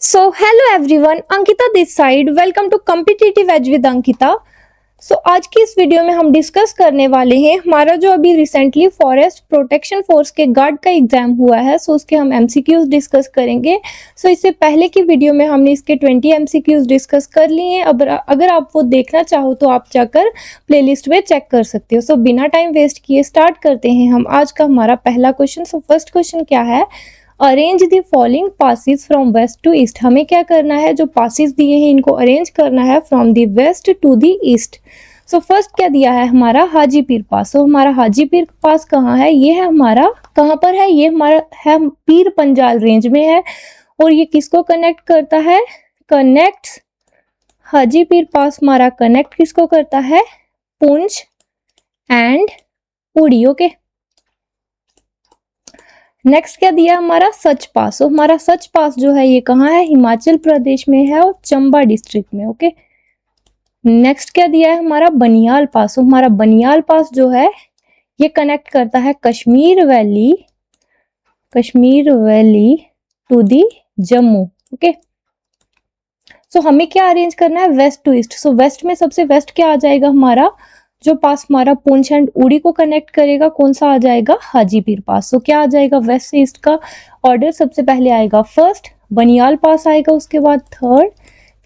So hello everyone, Ankita this side. Welcome to competitive edge with Ankita. आज की इस video में हम डिस्कस करने वाले हैं हमारा जो अभी रिसेंटली फॉरेस्ट प्रोटेक्शन फोर्स के गार्ड का एग्जाम हुआ है। उसके हम एमसीक्यूज डिस्कस करेंगे। इससे पहले की वीडियो में हमने इसके 20 एमसीक्यूज डिस्कस कर लिए हैं। अब अगर आप वो देखना चाहो तो आप जाकर प्लेलिस्ट में चेक कर सकते हो। बिना टाइम वेस्ट किए स्टार्ट करते हैं हम आज का हमारा पहला क्वेश्चन। फर्स्ट क्वेश्चन क्या है, arrange the following passes from west to east. हमें क्या करना है, जो पासिस दिए हैं इनको अरेंज करना है from the west to the east. First क्या दिया है हमारा, हाजीपीर पास। हमारा हाजीपीर पास कहाँ है, ये है हमारा, कहाँ पर है, ये हमारा है पीर पंजाल रेंज में है। और ये किसको कनेक्ट करता है, कनेक्ट्स, हाजीपीर पास हमारा कनेक्ट किसको करता है, पुंछ एंड उड़ी। ओके, नेक्स्ट क्या दिया हमारा, सच पास। हमारा सच पास जो है ये कहाँ है, हिमाचल प्रदेश में है और चंबा डिस्ट्रिक्ट में। ओके, नेक्स्ट क्या दिया है हमारा, बनियाल पास। हमारा बनियाल पास जो है ये कनेक्ट करता है Kashmir valley to the Jammu. Okay, हमें क्या अरेंज करना है, वेस्ट टू ईस्ट। वेस्ट में सबसे वेस्ट क्या आ जाएगा हमारा, जो पास हमारा पुंछ एंड उड़ी को कनेक्ट करेगा, कौन सा आ जाएगा, हाजीपीर पास। क्या आ जाएगा, वेस्ट से ईस्ट का ऑर्डर सबसे पहले आएगा फर्स्ट, बनियाल पास आएगा, उसके बाद थर्ड,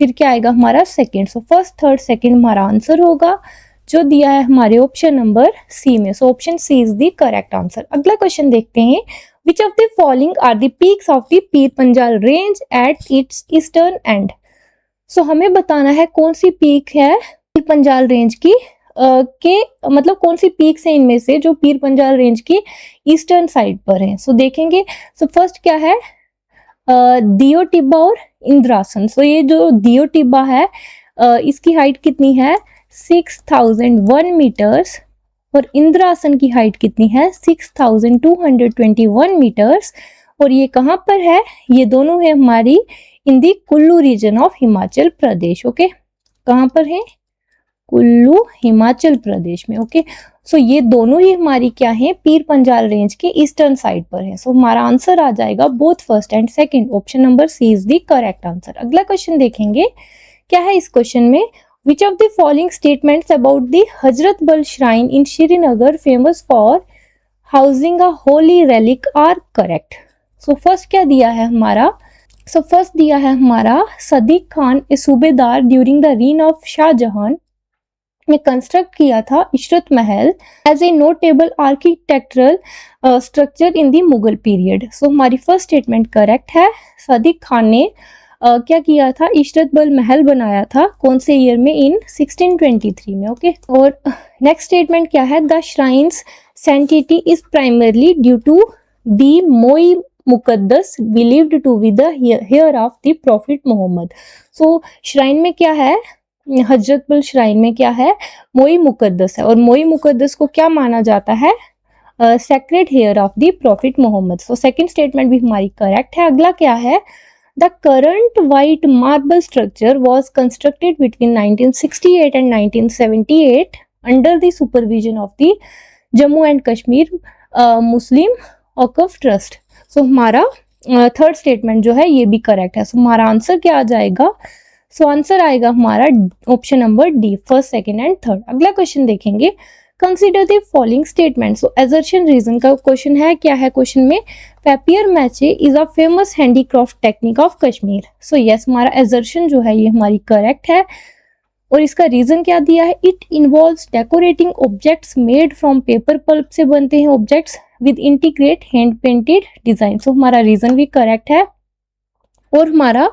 फिर क्या आएगा हमारा सेकंड। फर्स्ट थर्ड सेकंड हमारा आंसर होगा जो दिया है हमारे ऑप्शन नंबर सी में। Option C is the correct answer. अगला क्वेश्चन देखते हैं, which of the following are the peaks of the Pir Panjal range at its eastern end. हमें बताना है कौन सी पीक है पीर पंजाल रेंज की के मतलब कौन सी पीक्स है इनमें से जो पीर पंजाल रेंज की ईस्टर्न साइड पर है। देखेंगे, फर्स्ट क्या है, दियो टिब्बा और इंद्रासन। ये जो दियो टिब्बा है इसकी हाइट कितनी है, 6001 मीटर्स, और इंद्रासन की हाइट कितनी है, 6221 मीटर्स। और ये कहाँ पर है, ये दोनों है हमारी in the Kullu region of Himachal Pradesh. Okay, कहाँ पर है, कुल्लू हिमाचल प्रदेश में। ओके, ये दोनों ही हमारी क्या है, पीर पंजाल रेंज के ईस्टर्न साइड पर है। हमारा आंसर आ जाएगा both first and second. Option number C is the correct answer. अगला क्वेश्चन देखेंगे, क्या है इस क्वेश्चन में, which of the following statements about the Hazratbal shrine in Srinagar famous for housing a holy relic are correct. First क्या दिया है हमारा, फर्स्ट दिया है हमारा, Sadiq Khan a subedar during the reign of Shahjahan ने कंस्ट्रक्ट किया था Ishrat Mahal as a notable architectural structure in the Mughal period. हमारी फर्स्ट स्टेटमेंट करेक्ट है। सदीक खान ने क्या किया था, इशरत बल महल बनाया था, कौन से ईयर में, इन 1623 में। ओके, और नेक्स्ट स्टेटमेंट क्या है, the shrine's sanctity is primarily due to the Moi Muqaddas believed to be the hair of the prophet Mohammad. Shrine में क्या है, हजरत बल श्राइन में क्या है, मोई मुकद्दस है, और मोई मुकद्दस को क्या माना जाता है, sacred hair of the prophet Mohammad. Second statement भी हमारी करेक्ट है। अगला क्या है, the current white marble structure was constructed between 1968 and 1978 under the supervision of the Jammu and Kashmir Muslim Waqf trust. हमारा थर्ड स्टेटमेंट जो है ये भी करेक्ट है। हमारा आंसर क्या आ जाएगा, आंसर आएगा हमारा option number D, first second and third. अगला क्वेश्चन देखेंगे, consider the following statement. Assertion reason का क्वेश्चन है। क्या है क्वेश्चन में, papier mache is a famous handicraft technique of Kashmir. Yes, हमारा एजर्शन जो है ये हमारी करेक्ट है। और इसका रीजन क्या दिया है, it involves decorating objects made from paper pulp से बनते हैं objects with integrate hand painted design. हमारा रीजन भी करेक्ट है। और हमारा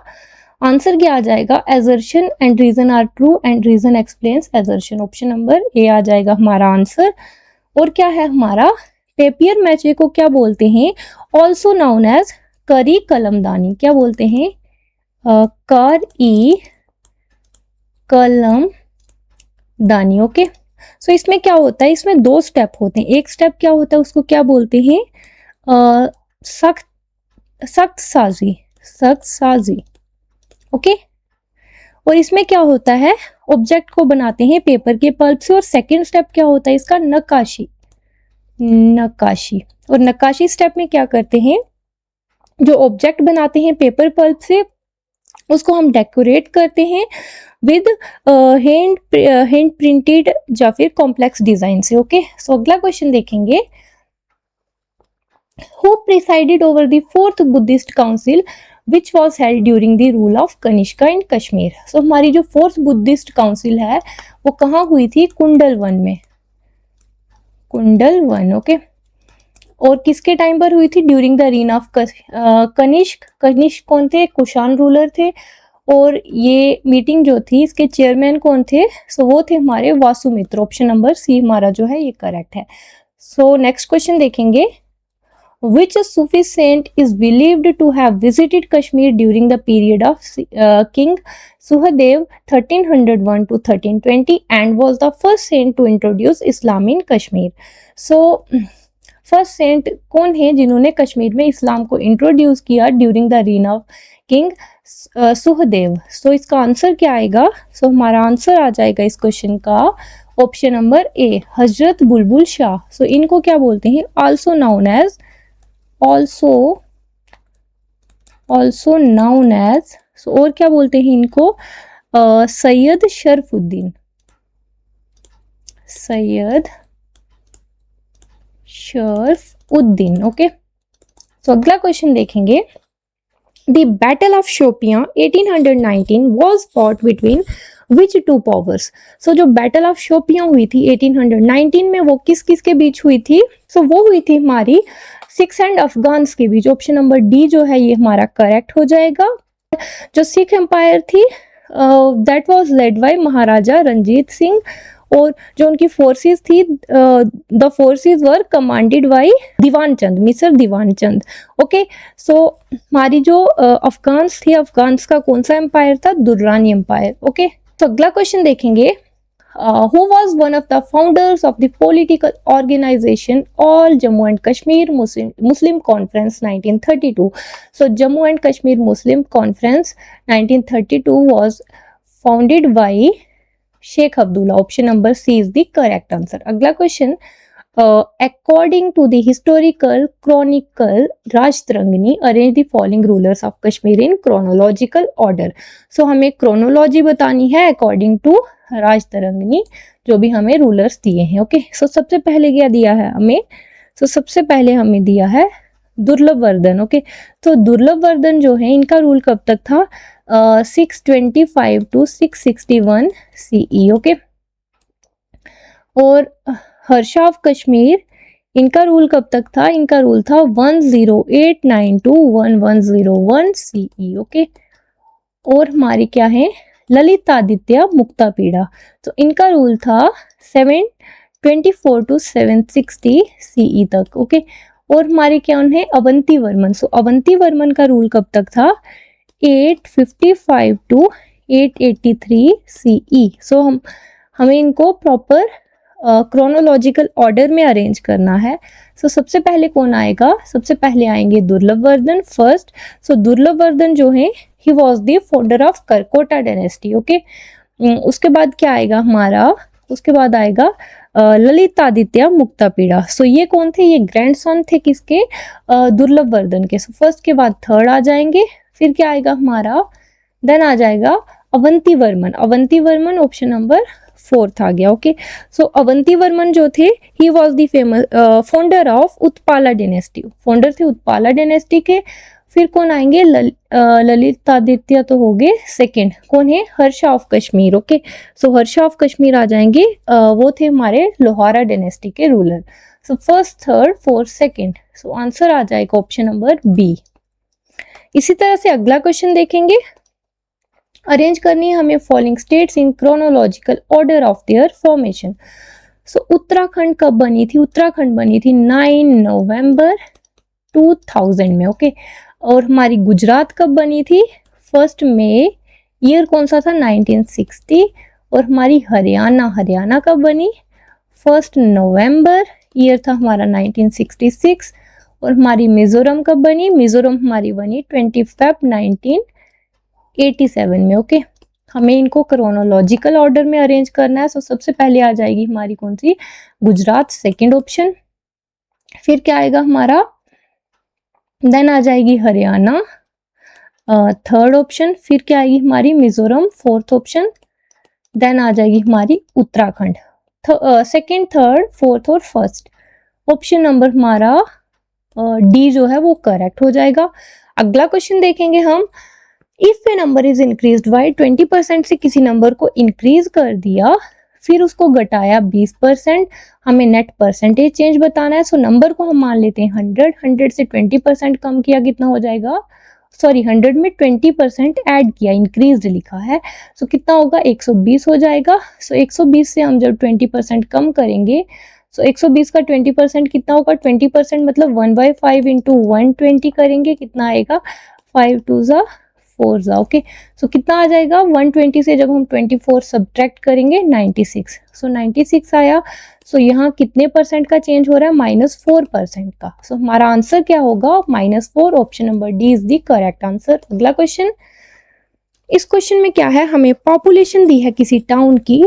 आंसर क्या आ जाएगा, assertion and reason are true and reason explains assertion. Option number A आ जाएगा हमारा आंसर। और क्या है हमारा, पेपियर मैचे को क्या बोलते हैं, ऑल्सो नाउन एज करी कलमदानी। क्या बोलते हैं, करी कलमदानी। ओके, इसमें क्या होता है, इसमें दो स्टेप होते हैं। एक स्टेप क्या होता है, उसको क्या बोलते हैं, सख्त साजी। ओके, और इसमें क्या होता है, ऑब्जेक्ट को बनाते हैं पेपर के पल्प से। और सेकंड स्टेप क्या होता है इसका, नक्काशी। और नक्काशी स्टेप में क्या करते हैं, जो ऑब्जेक्ट बनाते हैं पेपर पल्प से उसको हम डेकोरेट करते हैं विद हैंड प्रिंटेड या फिर कॉम्प्लेक्स डिजाइन से। ओके, सो अगला क्वेश्चन देखेंगे, who presided over the fourth Buddhist council which was held during the rule of Kanishka in Kashmir. So हमारी जो फोर्थ बुद्धिस्ट काउंसिल है वो कहाँ हुई थी, कुंडल वन में, कुंडल वन। ओके, और किसके टाइम पर हुई थी, during the reign of Kanishka. Kanishka कौन थे, कुषाण रूलर थे, और ये मीटिंग जो थी इसके चेयरमैन कौन थे, सो वो थे हमारे वासुमित्र। ऑप्शन नंबर सी हमारा जो है ये करेक्ट है। सो नेक्स्ट क्वेश्चन देखेंगे, which Sufi saint is believed to have visited Kashmir during the period of King Suhadev 1301 to 1320 and was the first saint to introduce Islam in Kashmir। So first saint कौन है जिन्होंने कश्मीर में इस्लाम को introduce किया during the reign of king Suhadev. So इसका answer क्या आएगा, सो हमारा आंसर आ जाएगा इस क्वेश्चन का ऑप्शन नंबर ए, हजरत बुलबुल शाह। सो इनको क्या बोलते हैं, also known as also known as, so और क्या बोलते हैं इनको, सैयद शरफुद्दीन, सैयद शरफुद्दीन। ओके, तो अगला क्वेश्चन देखेंगे, the battle of Shopian 1819 was fought between which two powers। So जो बैटल ऑफ शोपियां हुई थी 1819 में वो किस किस के बीच हुई थी, सो वो हुई थी हमारी सिक्स एंड अफगान्स के बीच। ऑप्शन नंबर डी जो है ये हमारा करेक्ट हो जाएगा। जो सिख एम्पायर थी that was led by Maharaja Ranjit Singh, और जो उनकी फोर्सेस थी the forces were commanded by Diwan Chand, Misr Diwan Chand. Okay, सो हमारी जो अफगान्स थी, अफगान्स का कौन सा एम्पायर था, दुर्रानी एम्पायर। ओके, तो अगला क्वेश्चन देखेंगे, who was one of the founders of the political organization All Jammu and Kashmir Muslim Conference 1932। So Jammu and Kashmir Muslim Conference 1932 was founded by Sheikh Abdullah। Option number C is the correct answer। अगला question, according to the historical chronicle Rajtarangani arrange the following rulers of Kashmir in chronological order। so हमें chronology बतानी है according to Rajatarangini, जो भी हमें rulers दिए हैं। Okay, सो सबसे पहले क्या दिया है हमें, सो सबसे पहले हमें दिया है दुर्लभ वर्धन। ओके, तो दुर्लभ वर्धन जो है इनका रूल कब तक था, 625 टू 661 CE। ओके, और हर्षा ऑफ कश्मीर इनका रूल कब तक था, इनका रूल था 1089 टू 1101 CE। ओके, और हमारी क्या है, ललितादित्य मुक्तापीड़ा, तो इनका रूल था 724 टू 760 CE तक। ओके, और हमारे क्या है, अवंती वर्मन। सो अवंती वर्मन का रूल कब तक था, 855 टू 883 CE। सो हमें इनको प्रॉपर क्रोनोलॉजिकल ऑर्डर में अरेंज करना है। सो सबसे पहले कौन आएगा, सबसे पहले आएंगे दुर्लभ वर्धन फर्स्ट। सो दुर्लभ वर्धन जो है ही was the founder of Karkota dynasty. Okay, उसके बाद क्या आएगा हमारा, उसके बाद आएगा ललितादित्य मुक्तापीड़ा। सो ये कौन थे, ये ग्रैंडसन थे किसके, दुर्लभ वर्धन के। सो फर्स्ट के बाद थर्ड आ जाएंगे, फिर क्या आएगा हमारा, देन आ जाएगा Avanti Varman. Avanti Varman option number fourth आ गया। ओके, सो अवंती वर्मन जो थे he was the famous founder of Utpala dynasty, founder थे उत्पाला डायनेस्टी के। फिर कौन आएंगे, ललितादित्य तो हो गए सेकेंड, कौन है, Harsha of Kashmir. Okay, so Harsha of Kashmir आ जाएंगे, वो थे हमारे लोहारा डायनेस्टी के ruler. So first third fourth second, so answer आ जाएगा ऑप्शन नंबर बी। इसी तरह से अगला क्वेश्चन देखेंगे, अरेंज करनी है हमें following states in chronological order of their formation. So Uttarakhand कब बनी थी, उत्तराखंड बनी थी 9 नवंबर 2000 में। ओके, और हमारी गुजरात कब बनी थी, 1 मई, ईयर कौन सा था, 1960। और हमारी हरियाणा कब बनी, 1 नवंबर, ईयर था हमारा 1966। और हमारी मिजोरम कब बनी, मिजोरम हमारी बनी 20 फरवरी 1987 में। ओके, हमें इनको क्रोनोलॉजिकल ऑर्डर में अरेंज करना है। सो सबसे पहले आ जाएगी हमारी कौन सी, गुजरात, सेकंड ऑप्शन। फिर क्या आएगा हमारा, देन आ जाएगी हरियाणा, थर्ड ऑप्शन, फिर क्या आएगी हमारी मिजोरम फोर्थ ऑप्शन, देन आ जाएगी हमारी उत्तराखंड सेकंड, थर्ड, फोर्थ और फर्स्ट। ऑप्शन नंबर हमारा डी जो है वो करेक्ट हो जाएगा। अगला क्वेश्चन देखेंगे हम, if A number is increased by 20% से किसी नंबर को इंक्रीज कर दिया, फिर उसको घटाया 20%, हमें नेट परसेंटेज चेंज बताना है। सो नंबर को हम मान लेते हैं 100, 100 से 20% कम किया कितना हो जाएगा, सॉरी 100 में 20% ऐड किया, इंक्रीज लिखा है, सो कितना होगा 120 हो जाएगा। सो 120 से हम जब 20% कम करेंगे, सो 120 का 20% कितना होगा, 20% मतलब 1/5 इंटू 120 करेंगे, कितना आएगा 5 2 ज़ा 4 ज़ा, ओके। सो कितना आ जाएगा 120 से जब हम 24 सब्ट्रैक्ट करेंगे 96, सो 96 आया। सो यहाँ कितने परसेंट का चेंज हो रहा है, -4% का। सो हमारा आंसर क्या होगा, -4, option number D is the correct answer. अगला क्वेश्चन, इस क्वेश्चन में क्या है, हमें पॉपुलेशन दी है किसी टाउन की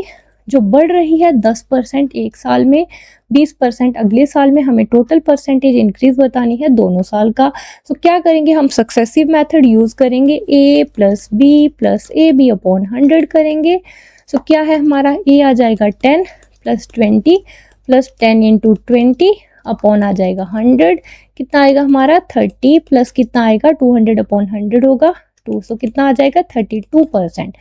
जो बढ़ रही है 10% एक साल में, 20% अगले साल में, हमें टोटल परसेंटेज इंक्रीज बतानी है दोनों साल का। सो क्या करेंगे हम, सक्सेसिव मेथड यूज करेंगे, a plus B plus A B upon 100 करेंगे। सो क्या है हमारा, a आ जाएगा 10 प्लस 20 प्लस 10 इंटू 20 अपॉन आ जाएगा 100, कितना आएगा हमारा 30 प्लस कितना आएगा 200 अपॉन 100 होगा 2, सो कितना आ जाएगा 32%।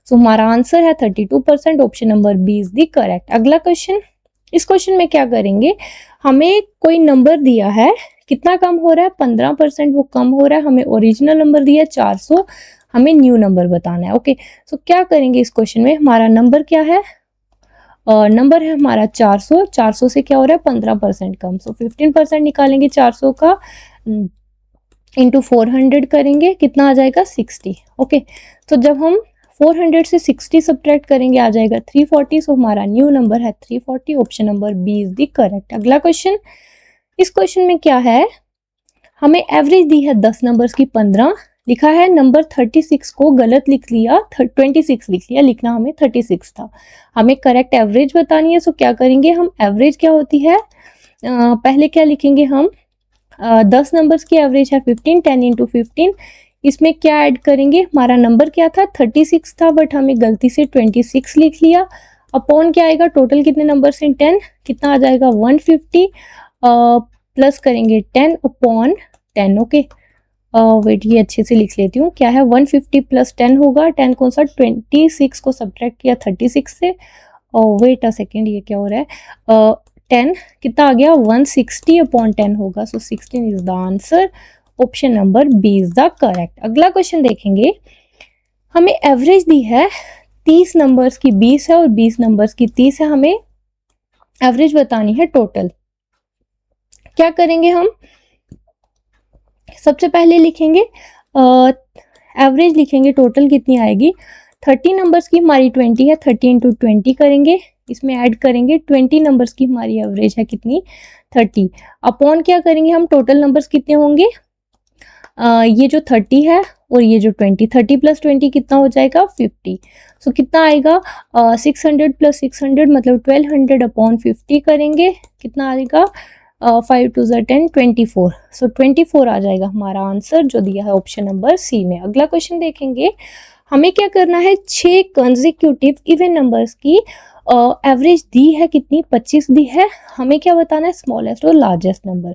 सो हमारा आंसर है 32%, option number B is the correct. अगला क्वेश्चन, इस क्वेश्चन में क्या करेंगे, हमें कोई नंबर दिया है, कितना कम हो रहा है 15% वो कम हो रहा है, हमें ओरिजिनल नंबर दिया है 400, हमें न्यू नंबर बताना है, ओके। सो क्या करेंगे इस क्वेश्चन में, हमारा नंबर क्या है, नंबर है हमारा 400, 400 से क्या हो रहा है 15% कम, सो 15% निकालेंगे 400 का, इंटू 400 करेंगे, कितना आ जाएगा 60, ओके। तो जब हम 400 से 60 सब्ट्रैक्ट करेंगे आ जाएगा 340, सो हमारा न्यू नंबर है 340, option number B is the correct. अगला क्वेश्चन, इस क्वेश्चन में क्या है, हमें एवरेज दी है 10 नंबर्स की 15, लिखा है नंबर 36 को गलत लिख लिया, 26 लिख लिया, लिखना हमें 36 था, हमें करेक्ट एवरेज बतानी है। सो क्या करेंगे हम, एवरेज क्या होती है, पहले क्या लिखेंगे हम, 10 नंबर्स की एवरेज है 15, 10 इंटू 15, इसमें क्या ऐड करेंगे, हमारा नंबर क्या था 36 था, बट हमें गलती से 26 लिख लिया, अपॉन क्या आएगा, टोटल कितने नंबर्स हैं 10, कितना आ जाएगा 150, प्लस करेंगे 10 अपॉन 10, ओके। वेट ये अच्छे से लिख लेती हूँ, क्या है 150 प्लस 10 होगा, 10 कौन सा 26 को सब्ट्रैक्ट किया 36 से, और वेट अ सेकेंड ये क्या हो रहा है, 10 कितना आ गया 160 अपॉन 10 होगा, so 16 is the answer, option number B is the correct. अगला क्वेश्चन देखेंगे, हमें एवरेज दी है 30 नंबर्स की 20 है और 20 नंबर्स की 30 है, हमें एवरेज बतानी है टोटल। क्या करेंगे हम, सबसे पहले लिखेंगे एवरेज, लिखेंगे टोटल कितनी आएगी, 30 नंबर्स की हमारी 20 है, 30 इंटू 20 करेंगे, इसमें ऐड करेंगे 20 नंबर्स की हमारी एवरेज है कितनी 30, अपॉन क्या करेंगे हम, टोटल नंबर्स कितने होंगे, ये जो 30 है और ये जो 20, 30 प्लस 20 कितना हो जाएगा 50, सो कितना आएगा 600 प्लस 600 मतलब 1200 अपॉन 50 करेंगे, कितना आएगा 5 2 ज़ा 10 24, सो 24 आ जाएगा हमारा आंसर जो दिया है ऑप्शन नंबर सी में। अगला क्वेश्चन देखेंगे, हमें क्या करना है, 6 कंसेक्यूटिव इवन नंबर्स की एवरेज दी है कितनी 25 दी है, हमें क्या बताना है स्मॉलेस्ट और लार्जेस्ट नंबर।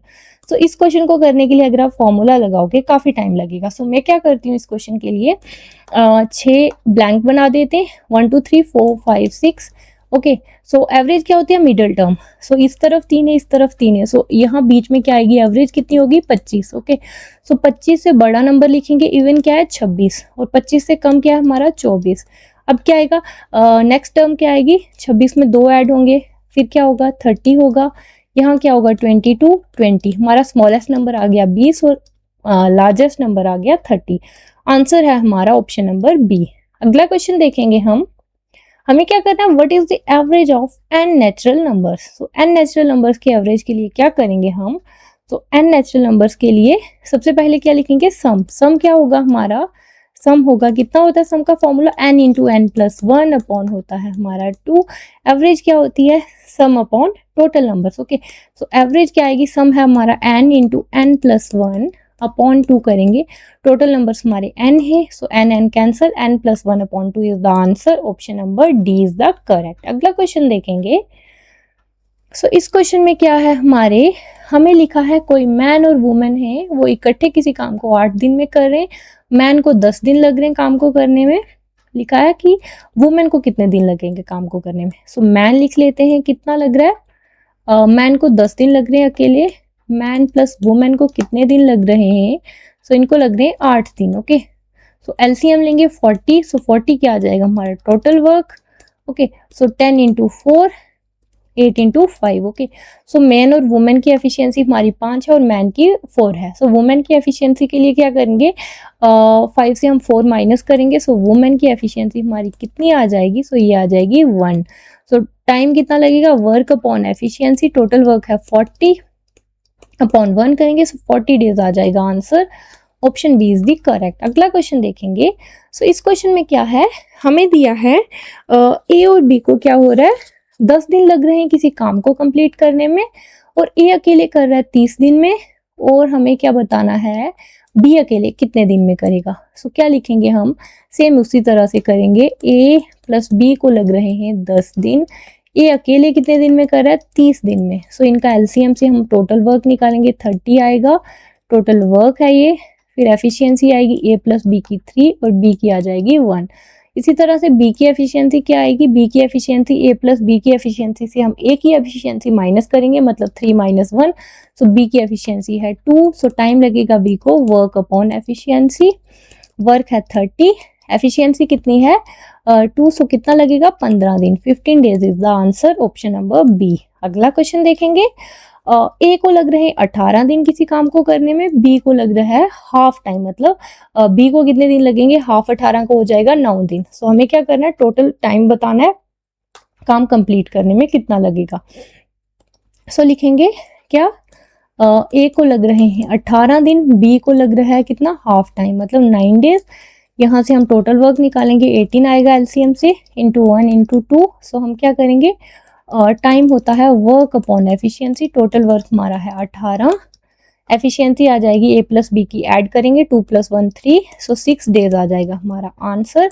सो इस क्वेश्चन को करने के लिए अगर आप फॉर्मूला लगाओगे काफ़ी टाइम लगेगा, सो मैं क्या करती हूँ इस क्वेश्चन के लिए 6 ब्लैंक बना देते हैं, 1 2 3 4 5 6, ओके। सो एवरेज क्या होती है मिडिल टर्म, सो इस तरफ 3 है इस तरफ 3 है, सो यहाँ बीच में क्या आएगी एवरेज कितनी होगी 25, ओके। सो 25 से बड़ा नंबर लिखेंगे, इवन क्या है 26, और 25 से कम क्या है हमारा 24। अब क्या आएगा, नेक्स्ट टर्म क्या आएगी, 26 में 2 ऐड होंगे, फिर क्या होगा 30 होगा, यहाँ क्या होगा 22 20, हमारा स्मॉलेस्ट नंबर आ गया 20 और लार्जेस्ट नंबर आ गया 30, आंसर है हमारा ऑप्शन नंबर बी। अगला क्वेश्चन देखेंगे हम, हमें क्या करना है, what is the average of n natural numbers. So n natural numbers के एवरेज के लिए क्या करेंगे हम, तो n नेचुरल नंबर्स के लिए सबसे पहले क्या लिखेंगे, सम क्या होगा हमारा, सम होगा कितना होता है सम का formula n into n plus 1 upon होता है हमारा 2, एवरेज क्या होती है सम upon total numbers, okay. So average क्या आएगी, सम है हमारा n into n plus 1 upon 2 करेंगे, टोटल नंबर्स हमारे n है, सो n cancel, n plus 1 upon 2 is the answer, option number D is the correct. अगला क्वेश्चन देखेंगे। सो इस क्वेश्चन में क्या है हमारे, हमें लिखा है कोई मैन और वुमेन है, वो इकट्ठे किसी काम को 8 दिन में कर रहे हैं, मैन को 10 दिन लग रहे हैं काम को करने में, लिखा है कि वुमेन को कितने दिन लगेंगे काम को करने में। सो मैन लिख लेते हैं कितना लग रहा है, मैन को 10 दिन लग रहे हैं अकेले, मैन प्लस वुमेन को कितने दिन लग रहे हैं, सो इनको लग रहे हैं 8 दिन। ओके, सो एलसीएम लेंगे 40, सो 40 क्या आ जाएगा हमारा टोटल वर्क। ओके, सो 10 into 4, 8 into 5। Okay, so man और वुमेन की एफिशिएंसी हमारी 5 है और मैन की 4 है। सो वुमेन की एफिशिएंसी के लिए क्या करेंगे, 5 से हम 4 माइनस करेंगे, सो वुमेन की एफिशिएंसी हमारी कितनी आ जाएगी, सो ये आ जाएगी 1। सो टाइम कितना लगेगा, work upon efficiency, total work है 40 अपॉन 1 करेंगे, सो 40 डेज आ जाएगा answer, option B is the correct. अगला क्वेश्चन देखेंगे। सो इस क्वेश्चन में क्या है, हमें दिया है ए और बी को क्या हो रहा है, 10 दिन लग रहे हैं किसी काम को कंप्लीट करने में, और ए अकेले कर रहा है 30 दिन में, और हमें क्या बताना है बी अकेले कितने दिन में करेगा। सो क्या लिखेंगे हम, सेम उसी तरह से करेंगे, ए प्लस बी को लग रहे हैं 10 दिन, ए अकेले कितने दिन में कर रहा है 30 दिन में। सो इनका एलसीएम से हम टोटल वर्क निकालेंगे, 30 आएगा, टोटल वर्क है ये, फिर एफिशिएंसी आएगी ए प्लस बी की 3 और बी की आ जाएगी 1। इसी तरह से बी की एफिशिएंसी क्या आएगी, बी की एफिशिएंसी ए प्लस बी की एफिशिएंसी से हम ए की एफिशिएंसी माइनस करेंगे, मतलब 3 माइनस 1, सो बी की एफिशिएंसी है 2, सो टाइम लगेगा बी को, वर्क अपॉन एफिशिएंसी, वर्क है 30, एफिशिएंसी कितनी है 2, सो कितना लगेगा 15 दिन, 15 days is the answer, option number B. अगला क्वेश्चन देखेंगे। ए को लग रहे हैं 18 दिन किसी काम को करने में, बी को लग रहा है हाफ टाइम, मतलब बी को कितने दिन लगेंगे, हाफ 18 को हो जाएगा 9 दिन। सो हमें क्या करना है, टोटल टाइम बताना है काम कंप्लीट करने में कितना लगेगा। सो लिखेंगे क्या, ए को लग रहे हैं 18 दिन, बी को लग रहा है कितना हाफ टाइम, मतलब 9 डेज। यहाँ से हम टोटल वर्क निकालेंगे, 18 आएगा एलसीएम से, इंटू 1 इंटू 2। सो हम क्या करेंगे, टाइम होता है work upon efficiency, total work हमारा है 18, एफिशिएंसी आ जाएगी ए प्लस बी की, ऐड करेंगे 2 प्लस 1 3, सो 6 डेज आ जाएगा हमारा आंसर,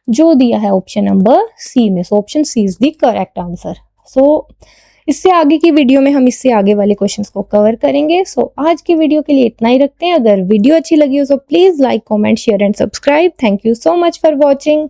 जो दिया है ऑप्शन नंबर सी में। So option C is the correct answer. So इससे आगे की वीडियो में हम इससे आगे वाले क्वेश्चंस को कवर करेंगे। सो आज की वीडियो के लिए इतना ही रखते हैं। अगर वीडियो अच्छी लगी हो तो please like, comment, share and subscribe. Thank you so much for watching.